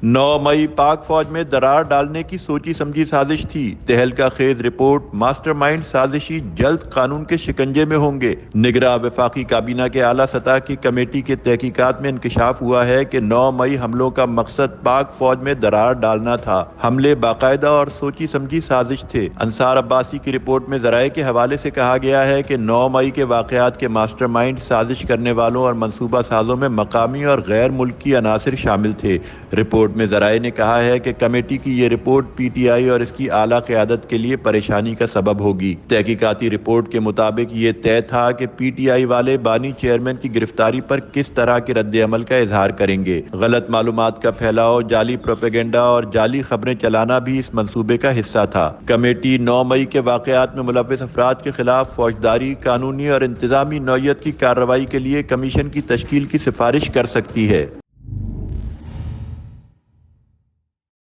9 مئی پاک فوج میں درار ڈالنے کی سوچی سمجھی سازش تھی۔ تہلکہ خیز رپورٹ، ماسٹر مائنڈ سازشی جلد قانون کے شکنجے میں ہوں گے۔ نگراں وفاقی کابینہ کے اعلیٰ سطح کی کمیٹی کے تحقیقات میں انکشاف ہوا ہے کہ 9 مئی حملوں کا مقصد پاک فوج میں درار ڈالنا تھا۔ حملے باقاعدہ اور سوچی سمجھی سازش تھے۔ انصار عباسی کی رپورٹ میں ذرائع کے حوالے سے کہا گیا ہے کہ 9 مئی کے واقعات کے ماسٹر مائنڈ، سازش کرنے والوں اور منصوبہ سازوں میں مقامی اور غیر ملکی عناصر شامل تھے۔ رپورٹ میں ذرائع نے کہا ہے کہ کمیٹی کی یہ رپورٹ پی ٹی آئی اور اس کی اعلیٰ قیادت کے لیے پریشانی کا سبب ہوگی۔ تحقیقاتی رپورٹ کے مطابق یہ طے تھا کہ پی ٹی آئی والے بانی چیئرمین کی گرفتاری پر کس طرح کے رد عمل کا اظہار کریں گے۔ غلط معلومات کا پھیلاؤ، جعلی پروپیگنڈا اور جعلی خبریں چلانا بھی اس منصوبے کا حصہ تھا۔ کمیٹی 9 مئی کے واقعات میں ملوث افراد کے خلاف فوجداری، قانونی اور انتظامی نوعیت کی کارروائی کے لیے کمیشن کی تشکیل کی سفارش کر سکتی ہے۔